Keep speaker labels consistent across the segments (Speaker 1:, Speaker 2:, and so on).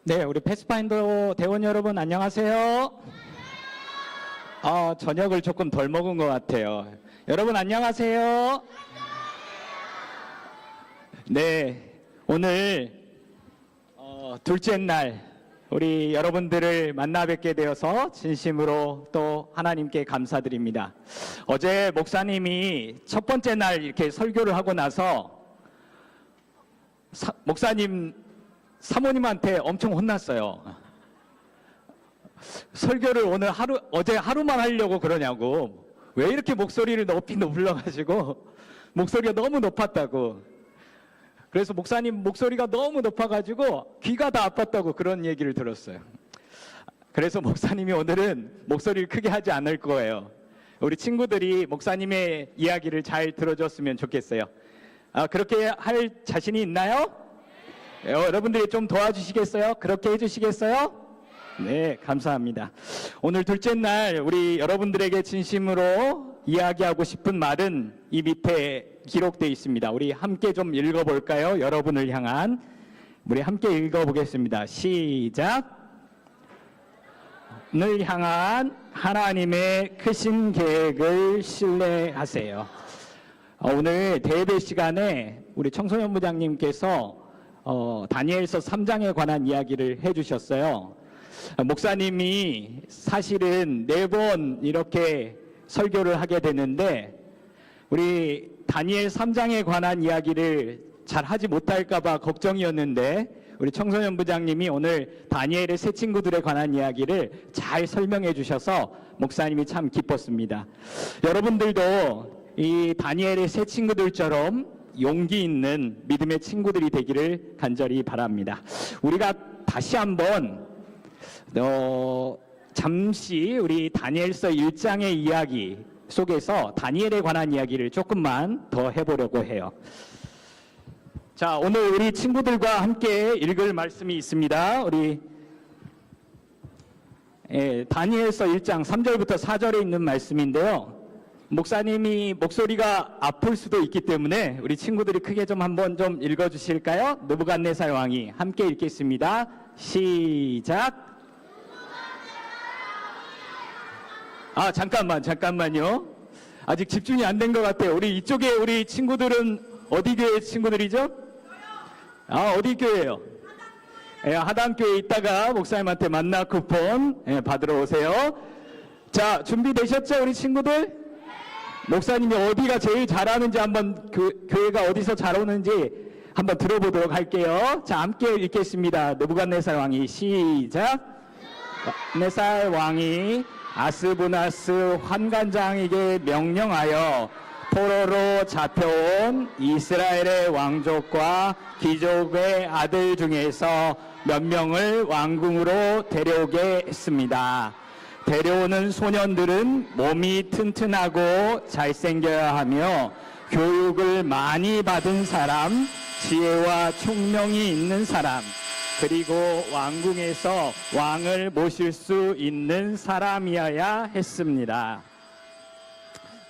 Speaker 1: 네, 우리 패스파인더 대원 여러분 안녕하세요. 저녁을 조금 덜 먹은 것 같아요. 여러분 안녕하세요. 네, 오늘 둘째 날 우리 여러분들을 만나 뵙게 되어서 진심으로 또 하나님께 감사드립니다. 어제 목사님이 첫 번째 날 이렇게 설교를 하고 나서 목사님 사모님한테 엄청 혼났어요. 설교를 어제 하루만 하려고 그러냐고. 왜 이렇게 목소리를 높이 불러가지고 목소리가 너무 높았다고. 그래서 목사님 목소리가 너무 높아가지고 귀가 다 아팠다고 그런 얘기를 들었어요. 그래서 목사님이 오늘은 목소리를 크게 하지 않을 거예요. 우리 친구들이 목사님의 이야기를 잘 들어줬으면 좋겠어요. 그렇게 할 자신이 있나요? 여러분들이 좀 도와주시겠어요? 그렇게 해주시겠어요? 네, 감사합니다. 오늘 둘째 날 우리 여러분들에게 진심으로 이야기하고 싶은 말은 이 밑에 기록되어 있습니다. 우리 함께 좀 읽어볼까요? 여러분을 향한. 우리 함께 읽어보겠습니다. 시작. 늘 향한 하나님의 크신 계획을 신뢰하세요. 오늘 대예배 시간에 우리 청소년부장님께서 다니엘서 3장에 관한 이야기를 해주셨어요. 목사님이 사실은 4번 이렇게 설교를 하게 되는데 우리 다니엘 3장에 관한 이야기를 잘 하지 못할까봐 걱정이었는데 우리 청소년부장님이 오늘 다니엘의 새 친구들에 관한 이야기를 잘 설명해 주셔서 목사님이 참 기뻤습니다. 여러분들도 이 다니엘의 새 친구들처럼 용기 있는 믿음의 친구들이 되기를 간절히 바랍니다. 우리가 다시 한번 잠시 우리 다니엘서 1장의 이야기 속에서 다니엘에 관한 이야기를 조금만 더 해보려고 해요. 자, 오늘 우리 친구들과 함께 읽을 말씀이 있습니다. 우리 다니엘서 1장 3절부터 4절에 있는 말씀인데요. 목사님이 목소리가 아플 수도 있기 때문에 우리 친구들이 크게 좀 한번 좀 읽어주실까요? 느부갓네살 왕이 함께 읽겠습니다. 시작. 잠깐만요. 아직 집중이 안 된 것 같아요. 우리 이쪽에 우리 친구들은 어디 교회 친구들이죠? 어디 교회예요? 하단교회에 있다가 목사님한테 만나 쿠폰 받으러 오세요. 자, 준비되셨죠, 우리 친구들? 목사님이 어디가 제일 잘하는지 한번 교회가 어디서 잘 오는지 한번 들어보도록 할게요. 자, 함께 읽겠습니다. 느부갓네살 왕이 시작. 느부갓네살 왕이 아스부나스 환관장에게 명령하여 포로로 잡혀온 이스라엘의 왕족과 귀족의 아들 중에서 몇 명을 왕궁으로 데려오게 했습니다. 데려오는 소년들은 몸이 튼튼하고 잘생겨야 하며 교육을 많이 받은 사람, 지혜와 총명이 있는 사람, 그리고 왕궁에서 왕을 모실 수 있는 사람이어야 했습니다.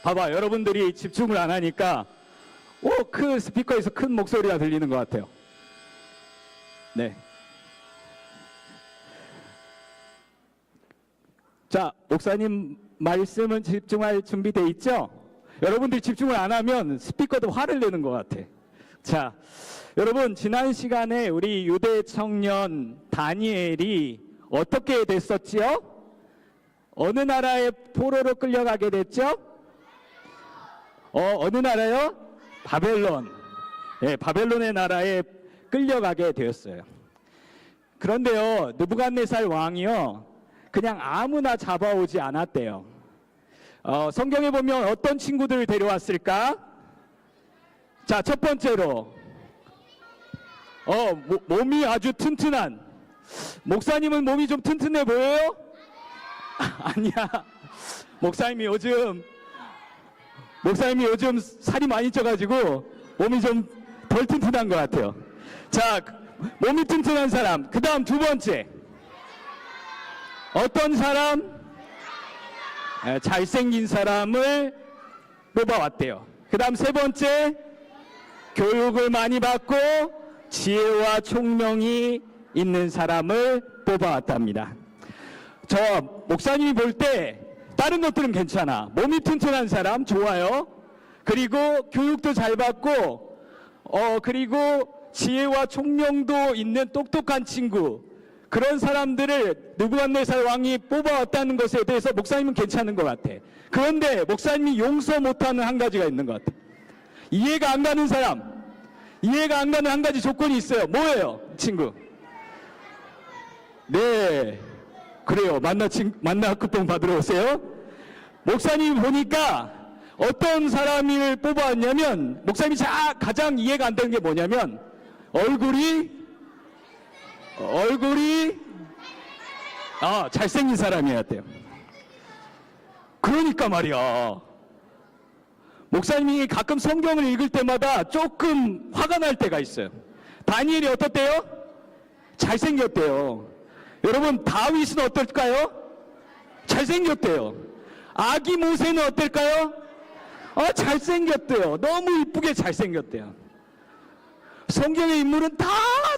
Speaker 1: 봐봐, 여러분들이 집중을 안 하니까 그 스피커에서 큰 목소리가 들리는 것 같아요. 네. 자, 목사님 말씀은 집중할 준비돼 있죠? 여러분들이 집중을 안 하면 스피커도 화를 내는 것 같아. 자, 여러분, 지난 시간에 우리 유대 청년 다니엘이 어떻게 됐었지요? 어느 나라의 포로로 끌려가게 됐죠? 어느 나라요? 바벨론. 바벨론의 나라에 끌려가게 되었어요. 그런데요, 느부갓네살 왕이요, 그냥 아무나 잡아오지 않았대요. 성경에 보면 어떤 친구들을 데려왔을까? 자, 첫 번째로 몸이 아주 튼튼한, 목사님은 몸이 좀 튼튼해 보여요? 아니야. 목사님이 요즘 살이 많이 쪄가지고 몸이 좀 덜 튼튼한 것 같아요. 자, 몸이 튼튼한 사람. 그 다음 두 번째, 어떤 사람? 잘생긴 사람을 뽑아왔대요. 그 다음 세 번째, 교육을 많이 받고 지혜와 총명이 있는 사람을 뽑아왔답니다. 저 목사님이 볼 때 다른 것들은 괜찮아. 몸이 튼튼한 사람 좋아요. 그리고 교육도 잘 받고 그리고 지혜와 총명도 있는 똑똑한 친구, 그런 사람들을 느부갓네살 왕이 뽑아왔다는 것에 대해서 목사님은 괜찮은 것 같아. 그런데 목사님이 용서 못하는 한 가지가 있는 것 같아. 이해가 안 가는 사람, 이해가 안 가는 한 가지 조건이 있어요. 뭐예요, 친구? 네, 그래요. 만나 쿠폰 받으러 오세요. 목사님이 보니까 어떤 사람을 뽑아왔냐면, 목사님이 가장 이해가 안 되는 게 뭐냐면, 얼굴이 잘생긴 사람이어야 돼요. 그러니까 말이야, 목사님이 가끔 성경을 읽을 때마다 조금 화가 날 때가 있어요. 다니엘이 어떻대요? 잘생겼대요. 여러분, 다윗은 어떨까요? 잘생겼대요. 아기 모세는 어떨까요? 잘생겼대요. 너무 이쁘게 잘생겼대요. 성경의 인물은 다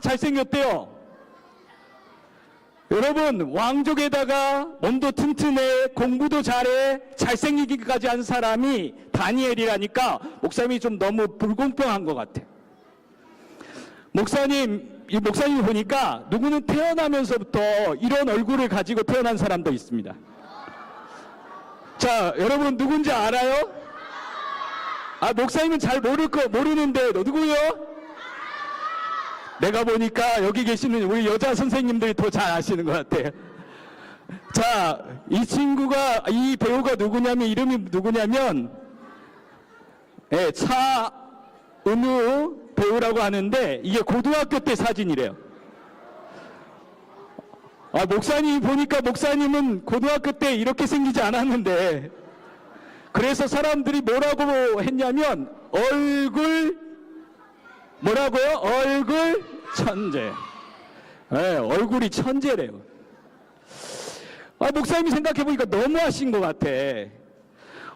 Speaker 1: 잘생겼대요. 여러분, 왕족에다가 몸도 튼튼해, 공부도 잘해, 잘생기기까지 한 사람이 다니엘이라니까 목사님이 좀 너무 불공평한 것 같아. 목사님이 보니까 누구는 태어나면서부터 이런 얼굴을 가지고 태어난 사람도 있습니다. 자, 여러분 누군지 알아요? 목사님은 잘 모르는데 누구요? 내가 보니까 여기 계시는 우리 여자 선생님들이 더 잘 아시는 것 같아요. 자, 이 배우가 누구냐면, 이름이 누구냐면, 차은우 배우라고 하는데, 이게 고등학교 때 사진이래요. 목사님 보니까 목사님은 고등학교 때 이렇게 생기지 않았는데, 그래서 사람들이 뭐라고 했냐면, 얼굴 천재. 얼굴이 천재래요. 목사님이 생각해보니까 너무하신 것 같아.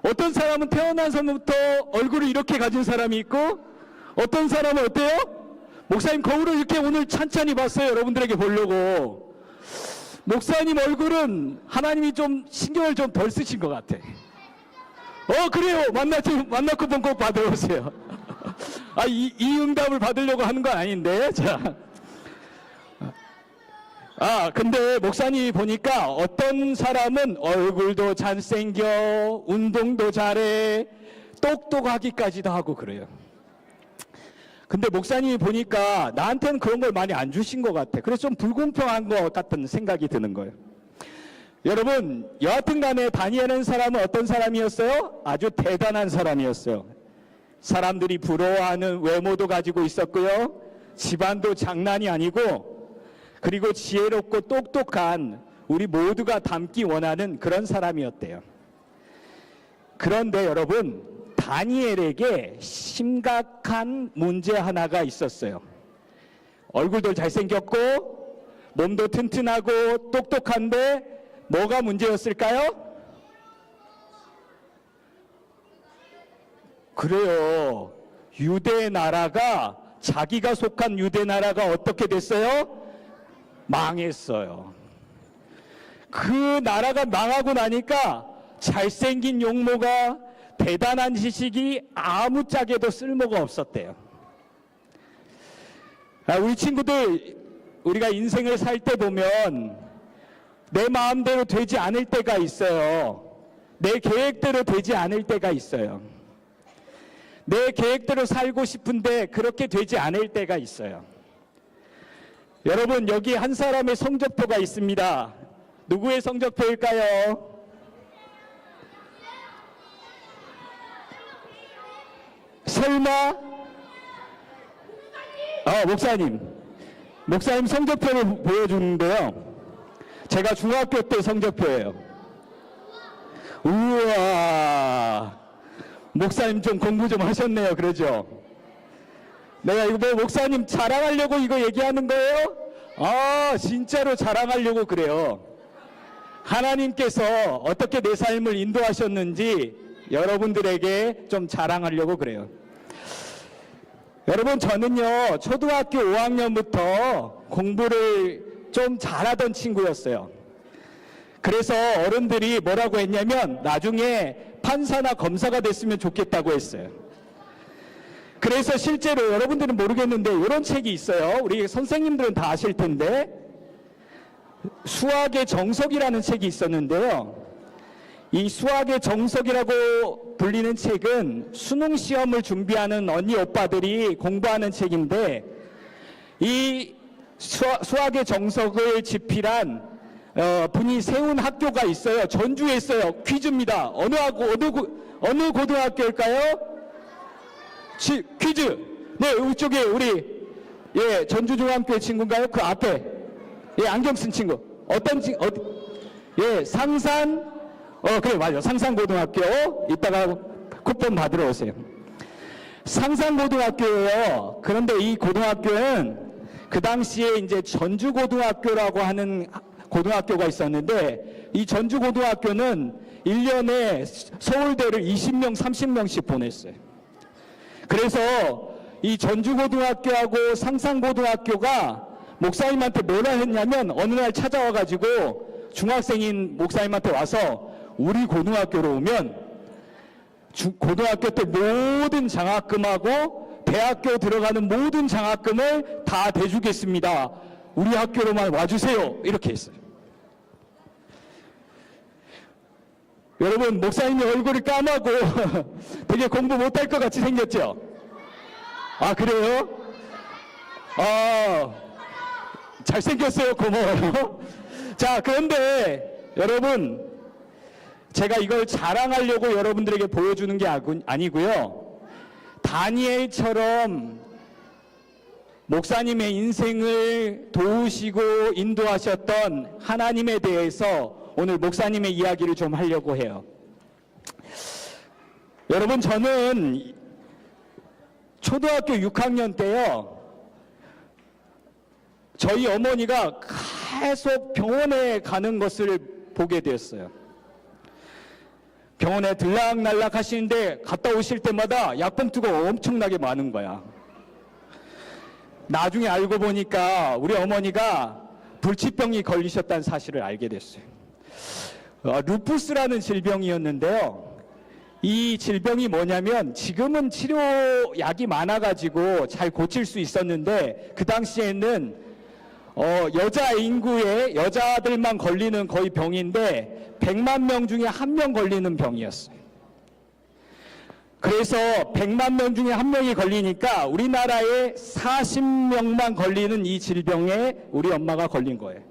Speaker 1: 어떤 사람은 태어나서부터 얼굴을 이렇게 가진 사람이 있고, 어떤 사람은 어때요? 목사님 거울을 이렇게 오늘 찬찬히 봤어요. 여러분들에게 보려고. 목사님 얼굴은 하나님이 좀 신경을 좀 덜 쓰신 것 같아. 그래요. 만나 쿠폰 꼭 받아오세요. 이 응답을 받으려고 하는 건 아닌데. 자. 근데 목사님이 보니까 어떤 사람은 얼굴도 잘생겨, 운동도 잘해, 똑똑하기까지도 하고 그래요. 근데 목사님이 보니까 나한테는 그런 걸 많이 안 주신 것 같아. 그래서 좀 불공평한 것 같은 생각이 드는 거예요. 여러분, 여하튼 간에 다니엘은 사람은 어떤 사람이었어요? 아주 대단한 사람이었어요. 사람들이 부러워하는 외모도 가지고 있었고요. 집안도 장난이 아니고, 그리고 지혜롭고 똑똑한, 우리 모두가 닮기 원하는 그런 사람이었대요. 그런데 여러분, 다니엘에게 심각한 문제 하나가 있었어요. 얼굴도 잘생겼고 몸도 튼튼하고 똑똑한데 뭐가 문제였을까요? 그래요. 유대 나라가, 자기가 속한 유대 나라가 어떻게 됐어요? 망했어요. 그 나라가 망하고 나니까 잘생긴 용모가, 대단한 지식이 아무짝에도 쓸모가 없었대요. 우리 친구들, 우리가 인생을 살 때 보면 내 마음대로 되지 않을 때가 있어요. 내 계획대로 되지 않을 때가 있어요. 내 계획대로 살고 싶은데 그렇게 되지 않을 때가 있어요. 여러분, 여기 한 사람의 성적표가 있습니다. 누구의 성적표일까요? 설마? 목사님 성적표를 보여주는데요. 제가 중학교 때 성적표예요. 우와, 목사님 좀 공부 좀 하셨네요. 그러죠? 내가 이거 목사님 자랑하려고 이거 얘기하는 거예요? 진짜로 자랑하려고 그래요. 하나님께서 어떻게 내 삶을 인도하셨는지 여러분들에게 좀 자랑하려고 그래요. 여러분, 저는요, 초등학교 5학년부터 공부를 좀 잘하던 친구였어요. 그래서 어른들이 뭐라고 했냐면 나중에 판사나 검사가 됐으면 좋겠다고 했어요. 그래서 실제로 여러분들은 모르겠는데 이런 책이 있어요. 우리 선생님들은 다 아실 텐데, 수학의 정석이라는 책이 있었는데요. 이 수학의 정석이라고 불리는 책은 수능 시험을 준비하는 언니 오빠들이 공부하는 책인데, 이 수학의 정석을 집필한 분이 세운 학교가 있어요. 전주에 있어요. 퀴즈입니다. 어느 고등학교일까요? 퀴즈. 네, 이쪽에 우리 전주중앙교회 친구인가요? 그 앞에 안경 쓴 친구. 상산. 그래, 맞아. 상산고등학교. 이따가 쿠폰 받으러 오세요. 상산고등학교예요. 그런데 이 고등학교는 그 당시에 이제 전주고등학교라고 하는 고등학교가 있었는데, 이 전주고등학교는 1년에 서울대를 20명, 30명씩 보냈어요. 그래서 이 전주고등학교하고 상산고등학교가 목사님한테 뭐라 했냐면, 어느 날 찾아와가지고 중학생인 목사님한테 와서 우리 고등학교로 오면 고등학교 때 모든 장학금하고 대학교 들어가는 모든 장학금을 다 대주겠습니다. 우리 학교로만 와주세요. 이렇게 했어요. 여러분, 목사님이 얼굴이 까마고 되게 공부 못할 것 같이 생겼죠? 아, 그래요? 잘생겼어요. 고마워요. 자, 그런데 여러분, 제가 이걸 자랑하려고 여러분들에게 보여주는 게 아니고요. 다니엘처럼 목사님의 인생을 도우시고 인도하셨던 하나님에 대해서 오늘 목사님의 이야기를 좀 하려고 해요. 여러분, 저는 초등학교 6학년 때요, 저희 어머니가 계속 병원에 가는 것을 보게 되었어요. 병원에 들락날락 하시는데 갔다 오실 때마다 약봉투가 엄청나게 많은 거야. 나중에 알고 보니까 우리 어머니가 불치병이 걸리셨다는 사실을 알게 됐어요. 루푸스라는 질병이었는데요. 이 질병이 뭐냐면, 지금은 치료약이 많아가지고 잘 고칠 수 있었는데, 그 당시에는 여자 인구에 여자들만 걸리는 거의 병인데 100만 명 중에 1명 걸리는 병이었어요. 그래서 100만 명 중에 1명이 걸리니까 우리나라에 40명만 걸리는 이 질병에 우리 엄마가 걸린 거예요.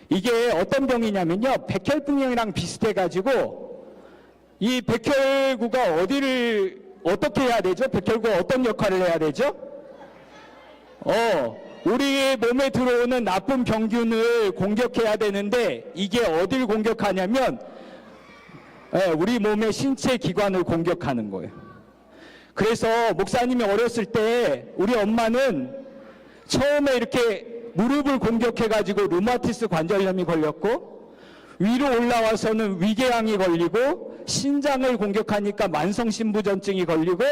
Speaker 1: 이게 어떤 병이냐면요, 백혈병이랑 비슷해가지고, 이 백혈구가 어떻게 해야 되죠? 백혈구가 어떤 역할을 해야 되죠? 우리 몸에 들어오는 나쁜 병균을 공격해야 되는데, 이게 어딜 공격하냐면 우리 몸의 신체 기관을 공격하는 거예요. 그래서 목사님이 어렸을 때 우리 엄마는 처음에 이렇게 무릎을 공격해가지고 류마티스 관절염이 걸렸고, 위로 올라와서는 위궤양이 걸리고, 신장을 공격하니까 만성신부전증이 걸리고,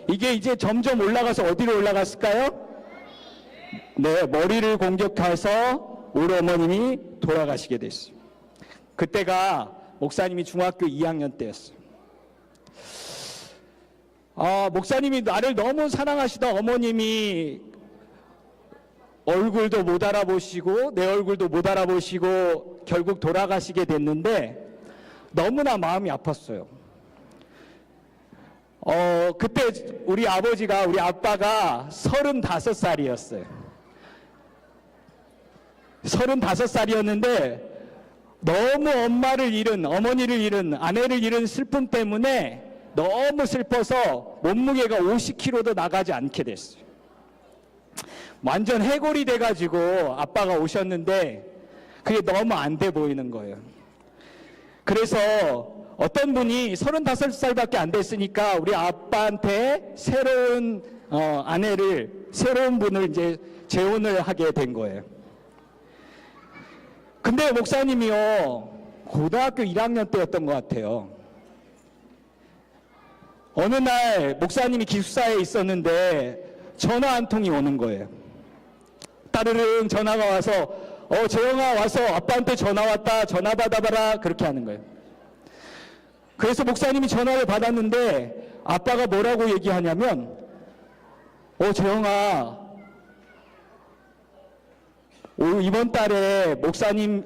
Speaker 1: 이게 이제 점점 올라가서 어디로 올라갔을까요? 네, 머리를 공격해서 우리 어머님이 돌아가시게 됐어요. 그때가 목사님이 중학교 2학년 때였어요. 목사님이 나를 너무 사랑하시던 어머님이 얼굴도 못 알아보시고 내 얼굴도 못 알아보시고 결국 돌아가시게 됐는데, 너무나 마음이 아팠어요. 그때 우리 아빠가 35살이었어요. 35살이었는데 너무 어머니를 잃은, 아내를 잃은 슬픔 때문에 너무 슬퍼서 몸무게가 50kg도 나가지 않게 됐어요. 완전 해골이 돼가지고 아빠가 오셨는데 그게 너무 안 돼 보이는 거예요. 그래서 어떤 분이 35살밖에 안 됐으니까 우리 아빠한테 새로운 새로운 분을 이제 재혼을 하게 된 거예요. 근데 목사님이요, 고등학교 1학년 때였던 것 같아요. 어느 날 목사님이 기숙사에 있었는데 전화 한 통이 오는 거예요. 따르릉 전화가 와서 재영아 와서 아빠한테 전화 왔다, 전화 받아봐라, 그렇게 하는 거예요. 그래서 목사님이 전화를 받았는데 아빠가 뭐라고 얘기하냐면 재영아, 이번 달에 목사님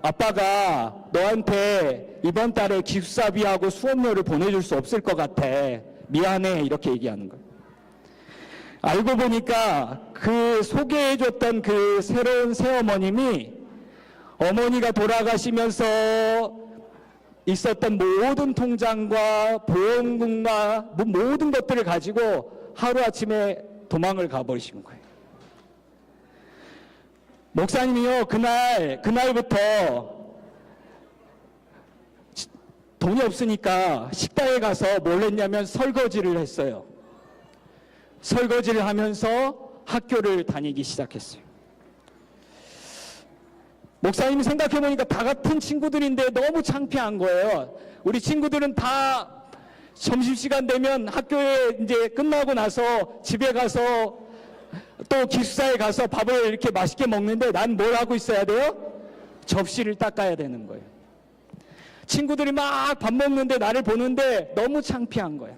Speaker 1: 아빠가 너한테 이번 달에 기숙사비하고 수업료를 보내줄 수 없을 것 같아. 미안해. 이렇게 얘기하는 거예요. 알고 보니까 그 소개해줬던 그 새로운 새어머님이 어머니가 돌아가시면서 있었던 모든 통장과 보험금과 모든 것들을 가지고 하루아침에 도망을 가버리신 거예요. 목사님이요, 그날부터 돈이 없으니까 식당에 가서 뭘 했냐면 설거지를 했어요. 설거지를 하면서 학교를 다니기 시작했어요. 목사님이 생각해보니까 다 같은 친구들인데 너무 창피한 거예요. 우리 친구들은 다 점심시간 되면 학교에 이제 끝나고 나서 집에 가서 또 기숙사에 가서 밥을 이렇게 맛있게 먹는데 난 뭘 하고 있어야 돼요? 접시를 닦아야 되는 거예요. 친구들이 막 밥 먹는데 나를 보는데 너무 창피한 거야.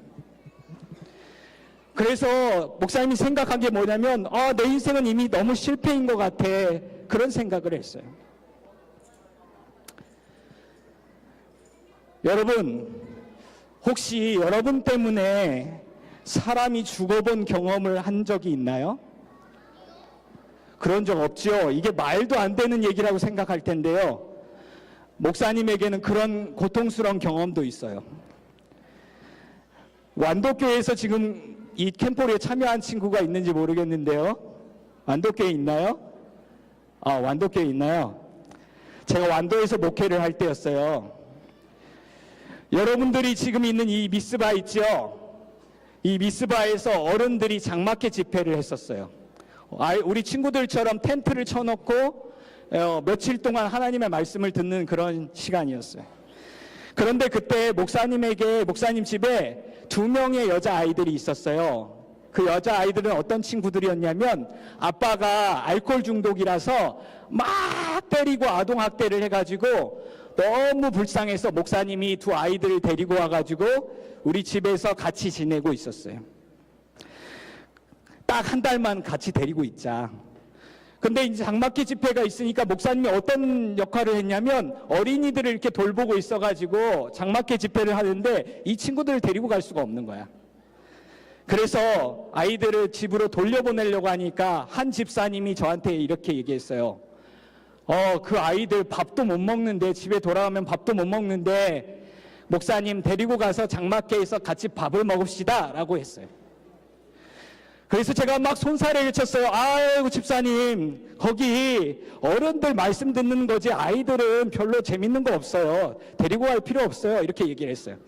Speaker 1: 그래서 목사님이 생각한 게 뭐냐면 내 인생은 이미 너무 실패인 것 같아. 그런 생각을 했어요. 여러분, 혹시 여러분 때문에 사람이 죽어본 경험을 한 적이 있나요? 그런 적 없죠. 이게 말도 안 되는 얘기라고 생각할 텐데요. 목사님에게는 그런 고통스러운 경험도 있어요. 완도교회에서 지금 이 캠포리에 참여한 친구가 있는지 모르겠는데요. 완도교회 있나요? 완도교회 있나요? 제가 완도에서 목회를 할 때였어요. 여러분들이 지금 있는 이 미스바 있죠? 이 미스바에서 어른들이 장막회 집회를 했었어요. 우리 친구들처럼 텐트를 쳐놓고 며칠 동안 하나님의 말씀을 듣는 그런 시간이었어요. 그런데 그때 목사님 집에 2명의 여자아이들이 있었어요. 그 여자아이들은 어떤 친구들이었냐면 아빠가 알코올 중독이라서 막 때리고 아동학대를 해가지고 너무 불쌍해서 목사님이 2 아이들을 데리고 와가지고 우리 집에서 같이 지내고 있었어요. 딱 한 달만 같이 데리고 있자. 근데 이제 장막기 집회가 있으니까 목사님이 어떤 역할을 했냐면 어린이들을 이렇게 돌보고 있어가지고 장막기 집회를 하는데 이 친구들을 데리고 갈 수가 없는 거야. 그래서 아이들을 집으로 돌려보내려고 하니까 한 집사님이 저한테 이렇게 얘기했어요. 그 아이들 밥도 못 먹는데, 집에 돌아오면 밥도 못 먹는데 목사님 데리고 가서 장막회에서 같이 밥을 먹읍시다 라고 했어요. 그래서 제가 막 손사래를 쳤어요. 아이고 집사님, 거기 어른들 말씀 듣는 거지 아이들은 별로 재밌는 거 없어요. 데리고 갈 필요 없어요. 이렇게 얘기를 했어요.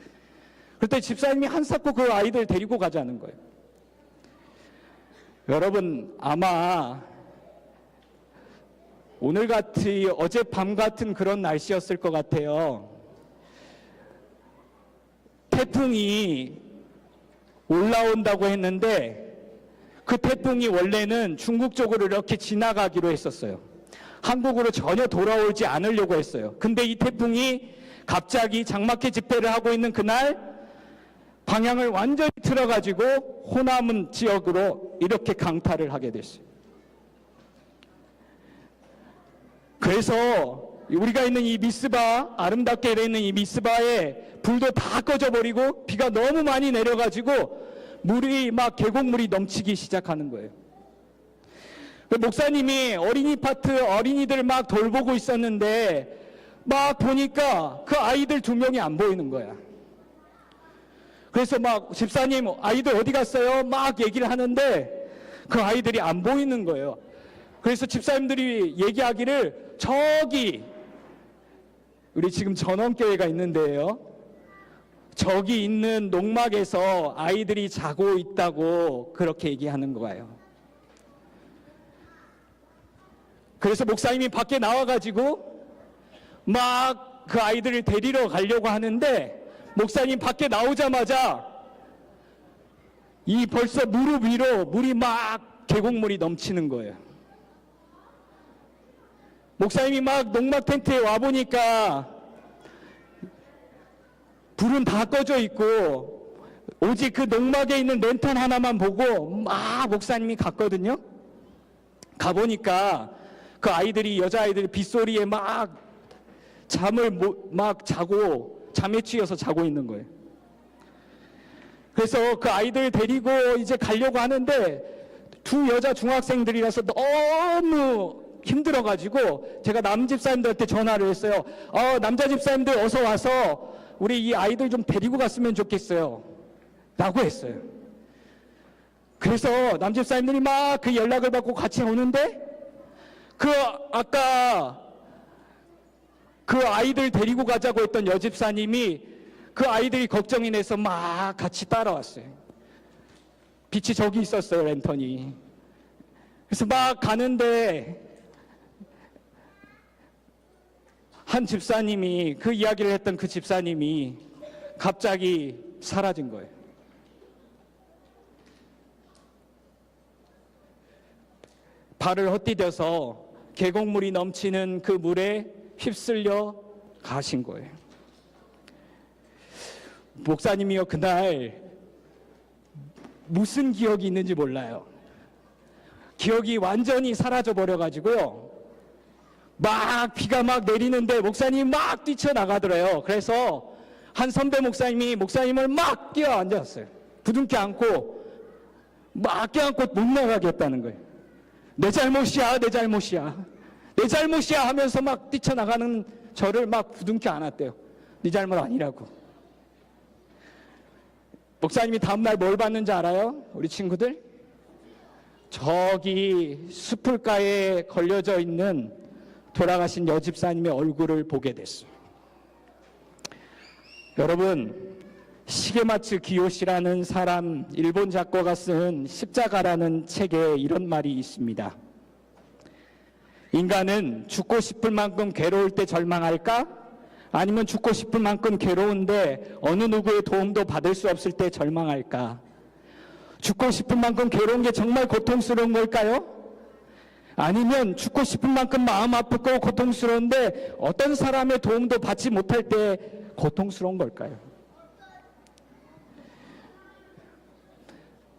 Speaker 1: 그때 집사님이 한사코 그 아이들 데리고 가자는 거예요. 여러분, 아마 오늘같이 어젯밤 같은 그런 날씨였을 것 같아요. 태풍이 올라온다고 했는데 그 태풍이 원래는 중국 쪽으로 이렇게 지나가기로 했었어요. 한국으로 전혀 돌아오지 않으려고 했어요. 근데 이 태풍이 갑자기 장막회 집회를 하고 있는 그날 방향을 완전히 틀어가지고 호남 지역으로 이렇게 강타를 하게 됐어요. 그래서 우리가 있는 이 미스바, 아름답게 되어 있는 이 미스바에 불도 다 꺼져버리고 비가 너무 많이 내려가지고 물이 막 계곡물이 넘치기 시작하는 거예요. 목사님이 어린이들 막 돌보고 있었는데 막 보니까 그 아이들 2명이 안 보이는 거야. 그래서 막 집사님 아이들 어디 갔어요? 막 얘기를 하는데 그 아이들이 안 보이는 거예요. 그래서 집사님들이 얘기하기를 저기 우리 지금 전원교회가 있는데요. 저기 있는 농막에서 아이들이 자고 있다고 그렇게 얘기하는 거예요. 그래서 목사님이 밖에 나와가지고 막 그 아이들을 데리러 가려고 하는데 목사님 밖에 나오자마자 이 벌써 무릎 위로 물이 막 계곡물이 넘치는 거예요. 목사님이 막 농막 텐트에 와보니까 불은 다 꺼져 있고 오직 그 농막에 있는 랜턴 하나만 보고 막 목사님이 갔거든요. 가보니까 그 아이들이, 여자아이들이 빗소리에 막 잠을 막 자고, 잠에 취해서 자고 있는 거예요. 그래서 그 아이들 데리고 이제 가려고 하는데 두 여자 중학생들이라서 너무 힘들어가지고 제가 남집사님들한테 전화를 했어요. 남자 집사님들 어서 와서 우리 이 아이들 좀 데리고 갔으면 좋겠어요 라고 했어요. 그래서 남집사님들이 막 그 연락을 받고 같이 오는데 아까 그 아이들 데리고 가자고 했던 여집사님이 그 아이들이 걱정이 돼서 막 같이 따라왔어요. 빛이 저기 있었어요, 랜턴이. 그래서 막 가는데 한 집사님이, 그 이야기를 했던 그 집사님이 갑자기 사라진 거예요. 발을 헛디뎌서 계곡물이 넘치는 그 물에 휩쓸려 가신 거예요. 목사님이요, 그날 무슨 기억이 있는지 몰라요. 기억이 완전히 사라져 버려가지고요. 막 비가 막 내리는데 목사님이 막 뛰쳐나가더래요. 그래서 한 선배 목사님이 목사님을 막 끼어앉았어요. 부둥켜 안고 막 껴안고 못 나가게 했다는 거예요. 내 잘못이야, 내 잘못이야, 내 잘못이야 하면서 막 뛰쳐나가는 저를 막 부둥켜 안았대요. 네 잘못 아니라고. 목사님이 다음날 뭘 봤는지 알아요? 우리 친구들? 저기 숲풀가에 걸려져 있는 돌아가신 여집사님의 얼굴을 보게 됐어요. 여러분, 시게마츠 기요시라는 사람, 일본 작가가 쓴 십자가라는 책에 이런 말이 있습니다. 인간은 죽고 싶을 만큼 괴로울 때 절망할까? 아니면 죽고 싶을 만큼 괴로운데 어느 누구의 도움도 받을 수 없을 때 절망할까? 죽고 싶을 만큼 괴로운 게 정말 고통스러운 걸까요? 아니면 죽고 싶을 만큼 마음 아프고 고통스러운데 어떤 사람의 도움도 받지 못할 때 고통스러운 걸까요?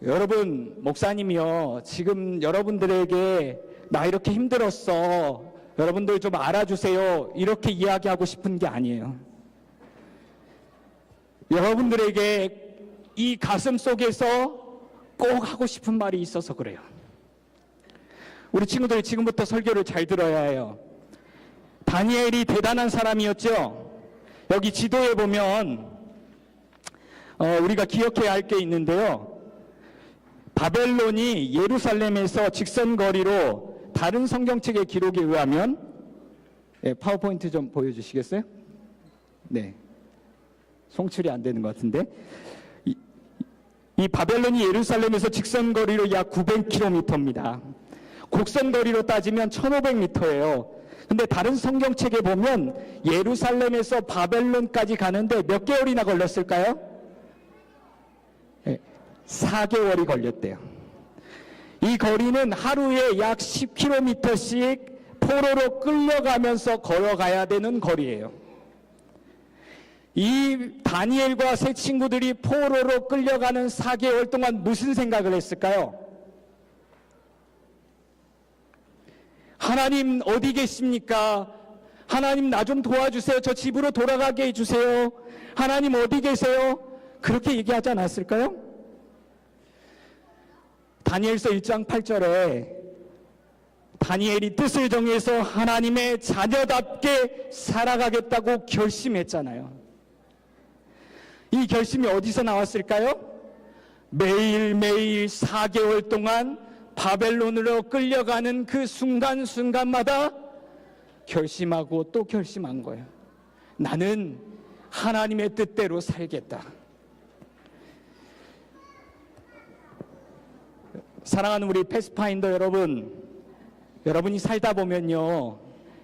Speaker 1: 여러분, 목사님이요, 지금 여러분들에게 나 이렇게 힘들었어, 여러분들 좀 알아주세요, 이렇게 이야기하고 싶은 게 아니에요. 여러분들에게 이 가슴 속에서 꼭 하고 싶은 말이 있어서 그래요. 우리 친구들이 지금부터 설교를 잘 들어야 해요. 다니엘이 대단한 사람이었죠. 여기 지도에 보면 우리가 기억해야 할 게 있는데요. 바벨론이 예루살렘에서 직선거리로, 다른 성경책의 기록에 의하면, 파워포인트 좀 보여주시겠어요? 네, 송출이 안 되는 것 같은데, 이 바벨론이 예루살렘에서 직선거리로 약 900km입니다. 곡선거리로 따지면 1500m예요. 근데 다른 성경책에 보면 예루살렘에서 바벨론까지 가는데 몇 개월이나 걸렸을까요? 4개월이 걸렸대요. 이 거리는 하루에 약 10km씩 포로로 끌려가면서 걸어가야 되는 거리예요. 이 다니엘과 세 친구들이 포로로 끌려가는 4개월 동안 무슨 생각을 했을까요? 하나님 어디 계십니까? 하나님 나 좀 도와주세요. 저 집으로 돌아가게 해주세요. 하나님 어디 계세요? 그렇게 얘기하지 않았을까요? 다니엘서 1장 8절에 다니엘이 뜻을 정해서 하나님의 자녀답게 살아가겠다고 결심했잖아요. 이 결심이 어디서 나왔을까요? 매일매일 4개월 동안 바벨론으로 끌려가는 그 순간순간마다 결심하고 또 결심한 거예요. 나는 하나님의 뜻대로 살겠다. 사랑하는 우리 패스파인더 여러분, 여러분이 살다 보면요,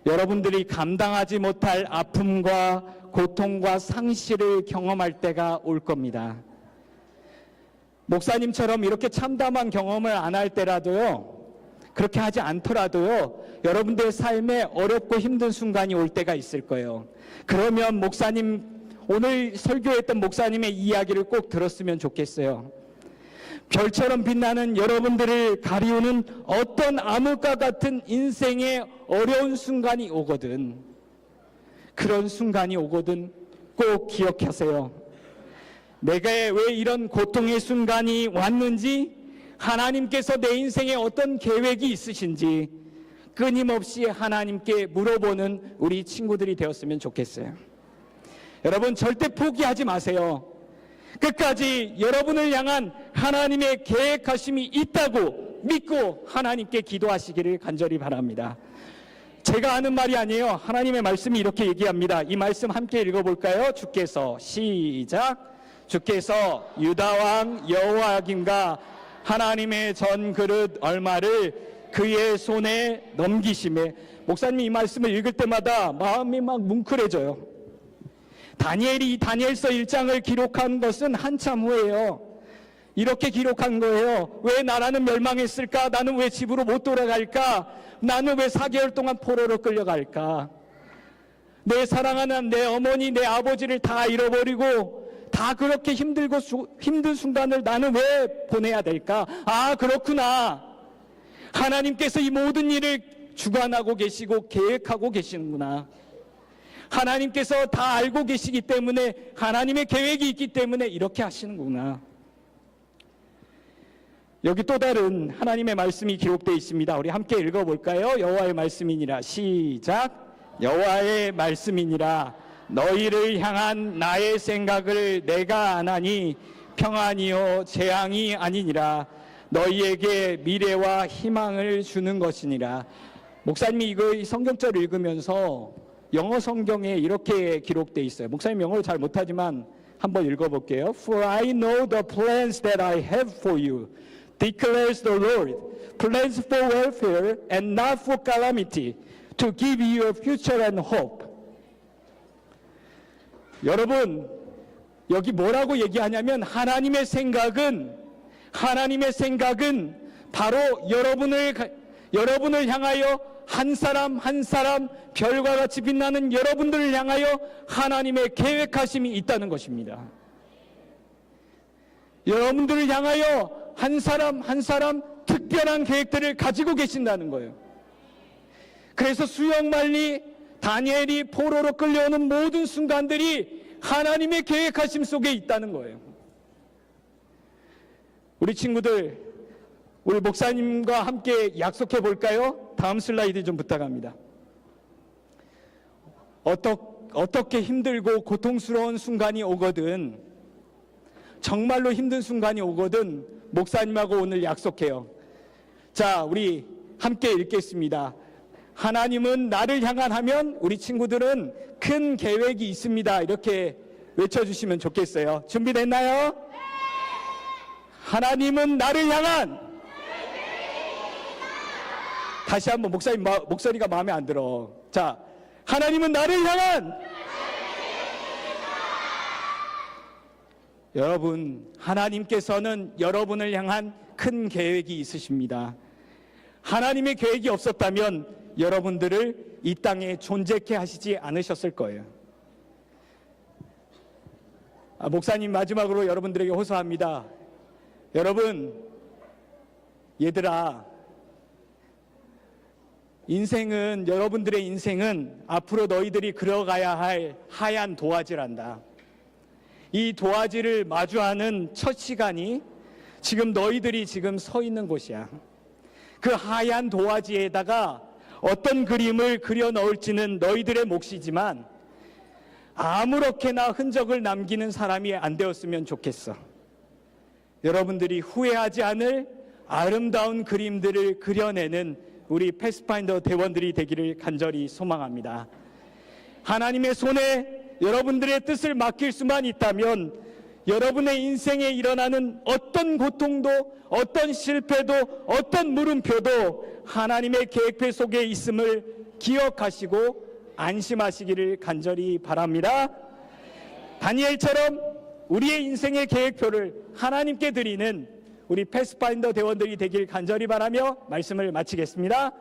Speaker 1: 여러분들이 감당하지 못할 아픔과 고통과 상실을 경험할 때가 올 겁니다. 목사님처럼 이렇게 참담한 경험을 안 할 때라도요, 그렇게 하지 않더라도요, 여러분들의 삶에 어렵고 힘든 순간이 올 때가 있을 거예요. 그러면 목사님, 오늘 설교했던 목사님의 이야기를 꼭 들었으면 좋겠어요. 별처럼 빛나는 여러분들을 가리우는 어떤 암흑과 같은 인생의 어려운 순간이 오거든, 그런 순간이 오거든 꼭 기억하세요. 내가 왜 이런 고통의 순간이 왔는지, 하나님께서 내 인생에 어떤 계획이 있으신지 끊임없이 하나님께 물어보는 우리 친구들이 되었으면 좋겠어요. 여러분, 절대 포기하지 마세요. 끝까지 여러분을 향한 하나님의 계획하심이 있다고 믿고 하나님께 기도하시기를 간절히 바랍니다. 제가 하는 말이 아니에요. 하나님의 말씀이 이렇게 얘기합니다. 이 말씀 함께 읽어볼까요? 주께서, 시작. 주께서 유다왕 여호야김과 하나님의 전 그릇 얼마를 그의 손에 넘기심에, 목사님이 이 말씀을 읽을 때마다 마음이 막 뭉클해져요. 다니엘이 다니엘서 1장을 기록한 것은 한참 후에요. 이렇게 기록한 거예요. 왜 나라는 멸망했을까? 나는 왜 집으로 못 돌아갈까? 나는 왜 4개월 동안 포로로 끌려갈까? 내 사랑하는 내 어머니, 내 아버지를 다 잃어버리고 다 그렇게 힘들고 힘든 순간을 나는 왜 보내야 될까? 아, 그렇구나. 하나님께서 이 모든 일을 주관하고 계시고 계획하고 계시는구나. 하나님께서 다 알고 계시기 때문에, 하나님의 계획이 있기 때문에 이렇게 하시는구나. 여기 또 다른 하나님의 말씀이 기록되어 있습니다. 우리 함께 읽어볼까요? 여호와의 말씀이니라. 시작. 여호와의 말씀이니라. 너희를 향한 나의 생각을 내가 아나니 평안이요 재앙이 아니니라. 너희에게 미래와 희망을 주는 것이니라. 목사님이 이 성경절을 읽으면서 영어 성경에 이렇게 기록되어 있어요. 목사님 영어를 잘 못하지만 한번 읽어볼게요. For I know the plans that I have for you, declares the Lord, plans for welfare and not for calamity, to give you a future and hope. 여러분, 여기 뭐라고 얘기하냐면 하나님의 생각은 바로 여러분을 향하여 한 사람 한 사람 별과 같이 빛나는 여러분들을 향하여 하나님의 계획하심이 있다는 것입니다. 여러분들을 향하여 한 사람 한 사람 특별한 계획들을 가지고 계신다는 거예요. 그래서 수영말리 다니엘이 포로로 끌려오는 모든 순간들이 하나님의 계획하심 속에 있다는 거예요. 우리 친구들, 우리 목사님과 함께 약속해 볼까요? 다음 슬라이드 좀 부탁합니다. 어떻게 힘들고 고통스러운 순간이 오거든, 정말로 힘든 순간이 오거든 목사님하고 오늘 약속해요. 자, 우리 함께 읽겠습니다. 하나님은 나를 향하면 우리 친구들은 큰 계획이 있습니다. 이렇게 외쳐주시면 좋겠어요. 준비됐나요? 네! 하나님은 나를 향한, 다시 한번 목사님 목소리가 마음에 안 들어. 자, 하나님은 나를 향한, 여러분, 하나님께서는 여러분을 향한 큰 계획이 있으십니다. 하나님의 계획이 없었다면 여러분들을 이 땅에 존재케 하시지 않으셨을 거예요. 목사님 마지막으로 여러분들에게 호소합니다. 여러분, 얘들아, 여러분들의 인생은 앞으로 너희들이 걸어가야 할 하얀 도화지란다. 이 도화지를 마주하는 첫 시간이 지금 너희들이 지금 서 있는 곳이야. 그 하얀 도화지에다가 어떤 그림을 그려 넣을지는 너희들의 몫이지만 아무렇게나 흔적을 남기는 사람이 안 되었으면 좋겠어. 여러분들이 후회하지 않을 아름다운 그림들을 그려내는 우리 패스파인더 대원들이 되기를 간절히 소망합니다. 하나님의 손에 여러분들의 뜻을 맡길 수만 있다면 여러분의 인생에 일어나는 어떤 고통도, 어떤 실패도, 어떤 물음표도 하나님의 계획표 속에 있음을 기억하시고 안심하시기를 간절히 바랍니다. 다니엘처럼 우리의 인생의 계획표를 하나님께 드리는 우리 패스파인더 대원들이 되길 간절히 바라며 말씀을 마치겠습니다.